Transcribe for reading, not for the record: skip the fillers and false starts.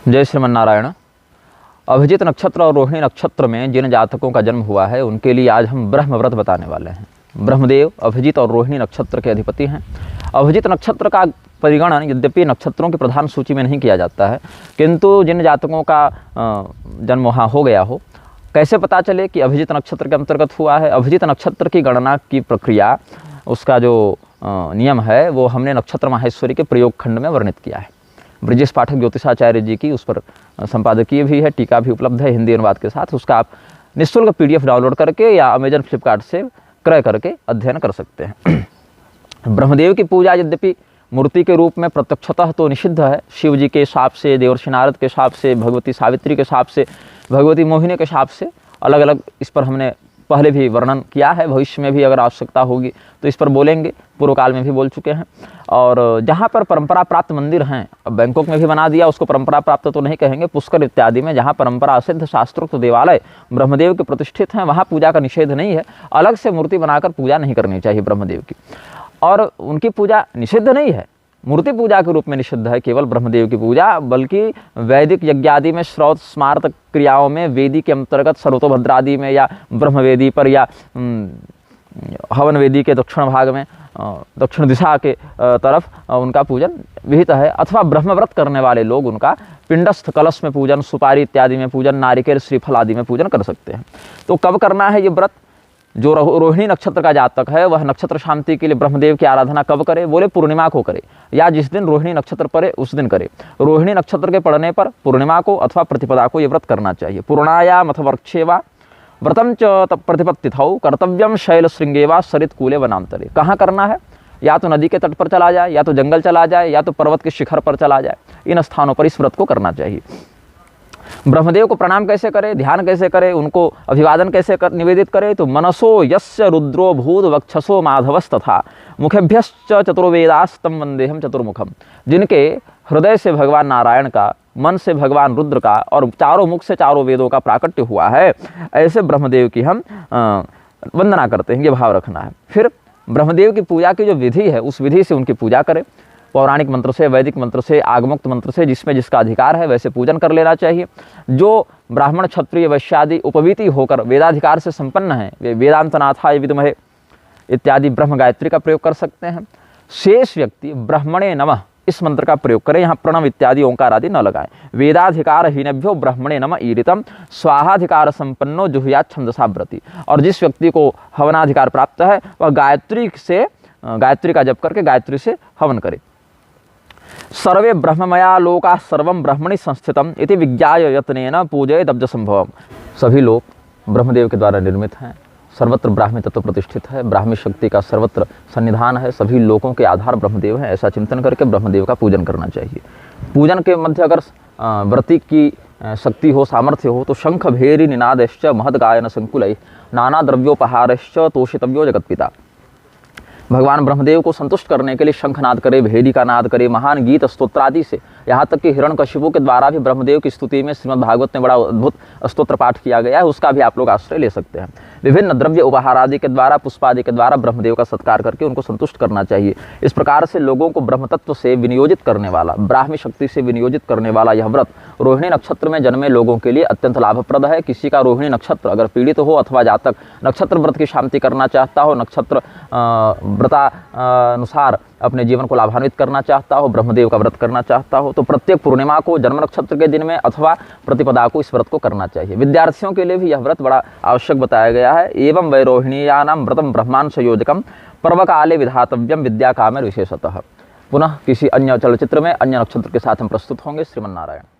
जय श्रीमन नारायण। अभिजित नक्षत्र और रोहिणी नक्षत्र में जिन जातकों का जन्म हुआ है उनके लिए आज हम ब्रह्म व्रत बताने वाले हैं। ब्रह्मदेव अभिजित और रोहिणी नक्षत्र के अधिपति हैं। अभिजित नक्षत्र का परिगणन यद्यपि नक्षत्रों की प्रधान सूची में नहीं किया जाता है, किंतु जिन जातकों का जन्म वहाँ हो गया हो, कैसे पता चले कि अभिजित नक्षत्र के अंतर्गत हुआ है। अभिजित नक्षत्र की गणना की प्रक्रिया, उसका जो नियम है वो हमने नक्षत्र माहेश्वरी के प्रयोग खंड में वर्णित किया है। ब्रजेश पाठक ज्योतिषाचार्य जी की उस पर संपादकीय भी है, टीका भी उपलब्ध है हिंदी अनुवाद के साथ। उसका आप निःशुल्क PDF डाउनलोड करके या अमेजन फ्लिपकार्ट से क्रय करके अध्ययन कर सकते हैं। ब्रह्मदेव की पूजा यद्यपि मूर्ति के रूप में प्रत्यक्षतः तो निषिद्ध है। शिव जी के शाप से, देवर्षि नारद के शाप से, भगवती सावित्री के शाप से, भगवती मोहिनी के शाप से अलग अलग इस पर हमने पहले भी वर्णन किया है। भविष्य में भी अगर आवश्यकता होगी तो इस पर बोलेंगे, पूर्व काल में भी बोल चुके हैं। और जहाँ पर परंपरा प्राप्त मंदिर हैं, अब बैंकॉक में भी बना दिया, उसको परंपरा प्राप्त तो नहीं कहेंगे, पुष्कर इत्यादि में जहाँ परंपरा सिद्ध शास्त्रोक्त देवालय ब्रह्मदेव के प्रतिष्ठित हैं, वहाँ पूजा का निषेध नहीं है। अलग से मूर्ति बनाकर पूजा नहीं करनी चाहिए ब्रह्मदेव की, और उनकी पूजा निषिद्ध नहीं है, मूर्ति पूजा के रूप में निषिद्ध है केवल ब्रह्मदेव की पूजा। बल्कि वैदिक यज्ञादि में, श्रौत स्मार्त क्रियाओं में, वेदी के अंतर्गत सर्वतोभद्रादि में, या ब्रह्मवेदी पर, या हवन वेदी के दक्षिण भाग में, दक्षिण दिशा के तरफ उनका पूजन विहित है। अथवा ब्रह्मव्रत करने वाले लोग उनका पिंडस्थ कलश में पूजन, सुपारी इत्यादि में पूजन, नारिकेल श्रीफल आदि में पूजन कर सकते हैं। तो कब करना है ये व्रत? जो रोहिणी नक्षत्र का जातक है वह नक्षत्र शांति के लिए ब्रह्मदेव की आराधना कब करे? बोले पूर्णिमा को करे, या जिस दिन रोहिणी नक्षत्र पड़े उस दिन करे। रोहिणी नक्षत्र के पड़ने पर पूर्णिमा को अथवा प्रतिपदा को ये व्रत करना चाहिए। पूर्णायाम अथ वर्क्षेवा व्रतम च प्रतिपत्तिथौ कर्तव्यम शैल श्रृंगेवा सरित कूले वनांतरे। कहाँ करना है? या तो नदी के तट पर चला जाए, या तो जंगल चला जाए, या तो पर्वत के शिखर पर चला जाए। इन स्थानों पर इस व्रत को करना चाहिए। ब्रह्मदेव को प्रणाम कैसे करें, ध्यान कैसे करें, उनको अभिवादन कैसे निवेदित करें? तो मनसो यस्य रुद्रो भूत वक्षसो माधवस्तथा मुखेभ्यश्च चतुर्वेदास्तम वंदेहम चतुर्मुखम। जिनके हृदय से भगवान नारायण का, मन से भगवान रुद्र का, और चारों मुख से चारों वेदों का प्राकट्य हुआ है, ऐसे ब्रह्मदेव की हम वंदना करते हैं। ये भाव रखना है। फिर ब्रह्मदेव की पूजा की जो विधि है उस विधि से उनकी पूजा करें। पौराणिक मंत्र से, वैदिक मंत्र से, आगमुक्त मंत्र से, जिसमें जिसका अधिकार है वैसे पूजन कर लेना चाहिए। जो ब्राह्मण, क्षत्रिय, वैश्यादि उपवीति होकर वेदाधिकार से संपन्न है, वे वेदांतनाथाय विद्महे इत्यादि ब्रह्म गायत्री का प्रयोग कर सकते हैं। शेष व्यक्ति ब्रह्मणे नमः इस मंत्र का प्रयोग करें। यहाँ प्रणव इत्यादि ओंकार आदि न लगाएं। वेदाधिकार हीनभ्यो ब्रह्मणे नमः ईरितम स्वाहाधिकार संपन्नो जुहुयात् छंदसा व्रति। और जिस व्यक्ति को हवनाधिकार प्राप्त है वह गायत्री का जप करके गायत्री से हवन करे। सर्वे ब्रह्ममया लोका सर्वं ब्रह्मणि संस्थितम इति विज्ञाय यत्नेन पूजयेत् अब्ज संभवम। सभी लोग ब्रह्मदेव के द्वारा निर्मित हैं, सर्वत्र ब्राह्मी तत्व प्रतिष्ठित है, ब्राह्मी शक्ति का सर्वत्र सन्निधान है, सभी लोगों के आधार ब्रह्मदेव है। ऐसा चिंतन करके ब्रह्मदेव का पूजन करना चाहिए। पूजन के मध्य अगर व्रती की शक्ति हो, सामर्थ्य हो, तो शंख भेरी निनादश्च महद गायन संकुलैः नाना द्रव्योपहारश्च तोषितव्यो जगत्पिता। भगवान ब्रह्मदेव को संतुष्ट करने के लिए शंखनाद करे, भेरी का नाद करे, महान गीत स्तोत्रादि से, यहाँ तक कि हिरण्यकशिपु के द्वारा भी ब्रह्मदेव की स्तुति में श्रीमद् भागवत में बड़ा अद्भुत स्तोत्र पाठ किया गया है, उसका भी आप लोग आश्रय ले सकते हैं। विभिन्न द्रव्य उपहार आदि के द्वारा, पुष्पादि के द्वारा ब्रह्मदेव का सत्कार करके उनको संतुष्ट करना चाहिए। इस प्रकार से लोगों को ब्रह्म तत्व से विनियोजित करने वाला, ब्राह्मी शक्ति से विनियोजित करने वाला यह व्रत रोहिणी नक्षत्र में जन्मे लोगों के लिए अत्यंत लाभप्रद है। किसी का रोहिणी नक्षत्र अगर पीड़ित हो अथवा जातक नक्षत्र व्रत की शांति करना चाहता हो, नक्षत्र व्रता अनुसार अपने जीवन को लाभान्वित करना चाहता हो, ब्रह्मदेव का व्रत करना चाहता हो, तो प्रत्येक पूर्णिमा को, जन्म नक्षत्र के दिन में अथवा प्रतिपदा को इस व्रत को करना चाहिए। विद्यार्थियों के लिए भी यह व्रत बड़ा आवश्यक बताया गया है। एवं वै रोहिणीयानां व्रतं ब्रह्मान् संयोजकं पर्वकाले विधातव्यं विद्या कामे विशेषतः। पुनः किसी अन्य चलचित्र में अन्य नक्षत्र के साथ हम प्रस्तुत होंगे। श्रीमन्नारायण।